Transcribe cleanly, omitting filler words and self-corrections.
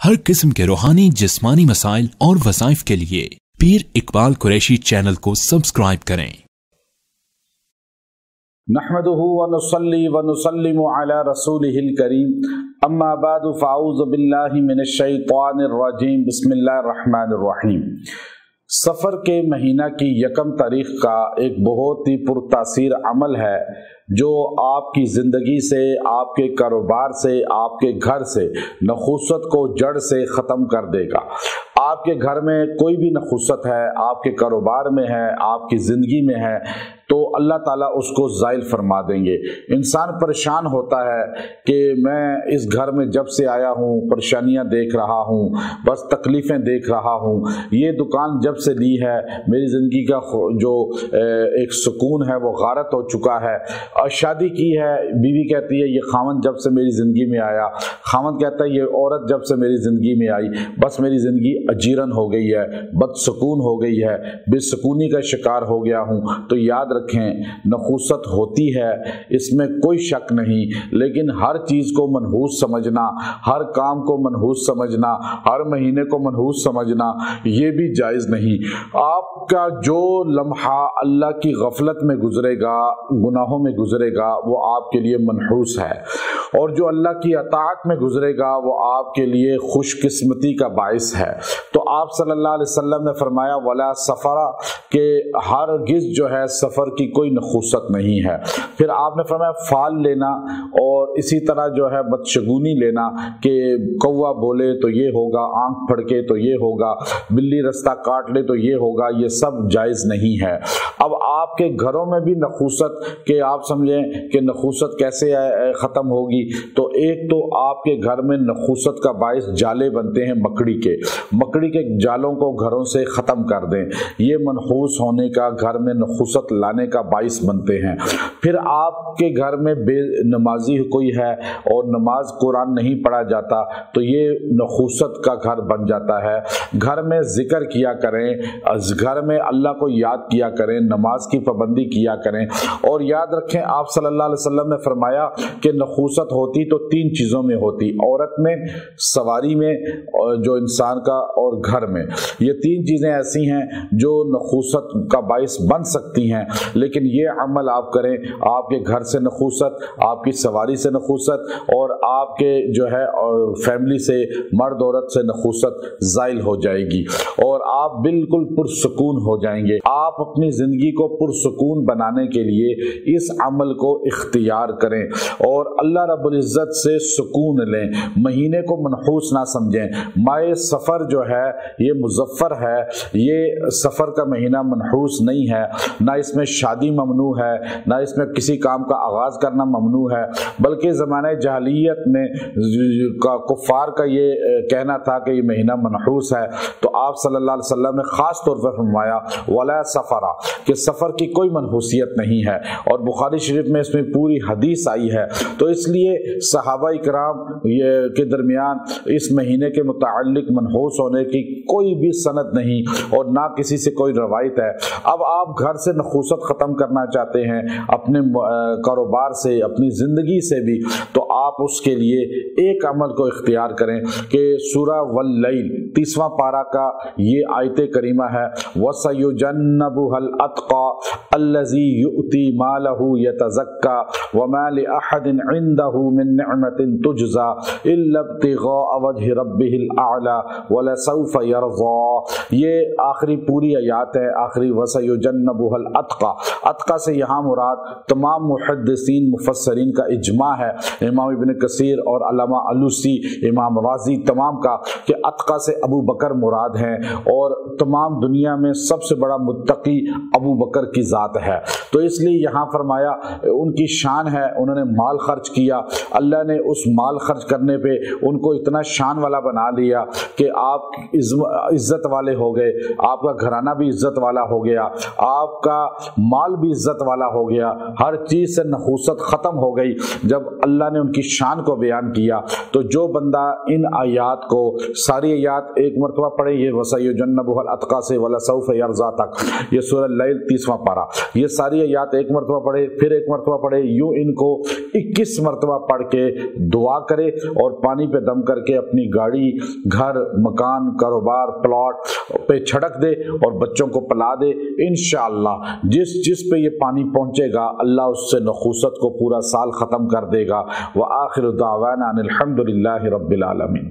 ہر قسم کے روحانی جسمانی مسائل اور وظائف کے لیے پیر اقبال قریشی چینل کو سبسکرائب کریں۔ نحمده ونصلي ونسلم على رسوله الكريم اما بعد فاعوذ بالله من الشیطان الرجیم بسم اللہ الرحمن الرحیم۔ سفر کے مہینہ کی یکم تاریخ کا ایک بہت ہی پرتاثیر عمل ہے جو آپ کی زندگی سے، آپ کے کاروبار سے، آپ کے گھر سے نخوست کو جڑ سے ختم کر دے گا۔ آپ کے گھر میں کوئی بھی نخوست ہے، آپ کے کاروبار میں ہے، آپ کی زندگی میں ہے، تو اللہ تعالیٰ اس کو زائل فرما دیں گے۔ انسان پریشان ہوتا ہے کہ میں اس گھر میں جب سے آیا ہوں پریشانیاں دیکھ رہا ہوں، بس تکلیفیں دیکھ رہا ہوں، یہ دکان جب سے لی ہے میری زندگی کا جو ایک سکون ہے وہ غارت ہو چکا ہے۔ اور شادی کی ہے، بیوی کہتی ہے یہ خاوند جب سے میری زندگی میں آیا، خاوند کہتا ہے یہ عورت جب سے میری زندگی میں آئی بس میری زندگی اجیرن ہو گئی ہے، بد سکون ہو گئی ہے، بے سکونی کا شکار ہو گیا ہوں۔ تو یاد رکھیں نخوست ہوتی ہے، اس میں کوئی شک نہیں، لیکن ہر چیز کو منحوس سمجھنا، ہر کام کو منحوس سمجھنا، ہر مہینے کو منحوس سمجھنا یہ بھی جائز نہیں۔ آپ کا جو لمحہ اللہ کی غفلت میں گزرے گا، گناہوں میں گزرے گا، وہ آپ کے لیے منحوس ہے، اور جو اللہ کی اطاعت میں گزرے گا وہ آپ کے لیے خوش قسمتی کا باعث ہے۔ تو آپ صلی اللہ علیہ وسلم نے فرمایا ولا سفرا، کہ ہرگز جو ہے سفر کی کوئی نخوست نہیں ہے۔ پھر آپ نے فرمایا فال لینا، اور اسی طرح جو ہے بدشگونی لینا کہ کوا بولے تو یہ ہوگا، آنکھ پھڑکے تو یہ ہوگا، بلی رستہ کاٹ لے تو یہ ہوگا، یہ سب جائز نہیں ہے۔ اب آپ کے گھروں میں بھی نخوست کہ آپ سمجھیں کہ نخوست کیسے ختم ہوگی، تو ایک تو آپ کے گھر میں نخوست کا باعث جالے بنتے ہیں مکڑی کے جالوں کو گھروں سے ختم کر دیں، یہ منحوس ہونے کا، گھر میں نخوست لانے کا باعث بنتے ہیں۔ پھر آپ کے گھر میں بے نمازی کوئی ہے اور نماز قرآن نہیں پڑھا جاتا تو یہ نخوست کا گھر بن جاتا ہے۔ گھر میں ذکر کیا کریں، گھر میں اللہ کو یاد کیا کریں، نماز کی پابندی کیا کریں، اور یاد رکھیں آپ صلی اللہ علیہ وسلم نے فرمایا کہ نخوست ہوتی تو تین چیزوں میں ہوتی، عورت میں، سواری میں، جو انسان کا، اور گھر میں۔ یہ تین چیزیں ایسی ہیں جو نخوست کا باعث بن سکتی ہیں، لیکن یہ عمل آپ کریں، آپ کے گھر سے نخوست، آپ کی سواری سے نخوست، اور آپ کے جو ہے فیملی سے، مرد عورت سے نخوست زائل ہو جائے گی، اور آپ بالکل پرسکون ہو جائیں گے۔ آپ اپنی زندگی کو پرسکون بنانے کے لیے اس عمل کو اختیار کریں اور اللہ رب العزت سے سکون لیں، مہینے کو منحوس نہ سمجھیں۔ ماہ سفر جو ہے یہ مظفر ہے، یہ سفر کا مہینہ منحوس نہیں ہے، نہ اس میں شادی ممنوع ہے، نہ اس میں کسی کام کا آغاز کرنا ممنوع ہے، بلکہ زمانہ جاہلیت میں کفار کا یہ کہنا تھا کہ یہ مہینہ منحوس ہے، تو آپ صلی اللہ علیہ وسلم نے خاص طور پر فرمایا ولا سفرا، کہ سفر کی کوئی منحوسیت نہیں ہے، اور بخاری شریف میں اس میں پوری حدیث آئی ہے۔ تو اس لیے صحابہ کرام کے درمیان اس مہینے کے متعلق منحوس ہونے کی کوئی بھی سند نہیں، اور نہ کسی سے کوئی روایت ہے۔ اب آپ گھر سے نخوست ختم کرنا چاہتے ہیں، اپنے کاروبار سے، اپنی زندگی سے بھی، تو آپ اس کے لیے ایک عمل کو اختیار کریں کہ سورہ واللیل 30واں پارہ کا یہ آیت کریمہ ہے وَسَيُجَنَّبُهَا الْأَتْقَى الَّذِي يُؤْتِي مَالَهُ يَتَزَكَّى وَمَا لِأَحَدٍ عِندَهُ مِن نِعْمَةٍ تُجْزَى إِلَّا ابْتِغَاءَ وَجْهِ رَبِّهِ الْأَعْلَى وَلَسَوْفَ يَرْضَى۔ یہ آخری پوری آیات ہے، آخری وَسَيُجَنَّبُهَا الْأَتْقَى، اتقى سے یہاں مراد تمام محدثین مفسرین کا اجماع ہے، امام ابن کثیر اور علامہ علوسی، امام رازی، تمام کا، کہ اتقى سے ابو بکر مراد ہیں، اور تمام دنیا میں سب سے بڑا متقی ابو بکر کی ذات ہے۔ تو اس لیے یہاں فرمایا ان کی شان ہے، انہوں نے مال خرچ کیا، اللہ نے اس مال خرچ کرنے پہ ان کو اتنا شان والا بنا دیا کہ آپ عزت والے ہو گئے، آپ کا گھرانہ بھی عزت والا ہو گیا، آپ کا مال بھی عزت والا ہو گیا، ہر چیز سے نخوست ختم ہو گئی جب اللہ نے ان کی شان کو بیان کیا۔ تو جو بندہ ان آیات کو، ساری آیات ایک مرتبہ پڑھے، یہ وَسَيُجَنَّبُهَا الْأَتْقَى سے وَلَسَوْفَ يَرْضَى تک، یہ سورہ لیل 30واں پارہ، یہ ساری آیات ایک مرتبہ پڑھے، پھر ایک مرتبہ پڑھے، یوں ان کو 21 مرتبہ پڑھ کے دعا کرے اور پانی پہ دم کر کے اپنی گاڑی، گھر، مکان، کاروبار، پلاٹ پہ چھڑک دے اور بچوں کو پلا دے۔ انشاءاللہ جس پہ یہ پانی پہنچے گا اللہ اس سے نخوست کو پورا سال ختم کر دے گا۔ وآخر دعوانا ان الحمد للہ رب العالمین۔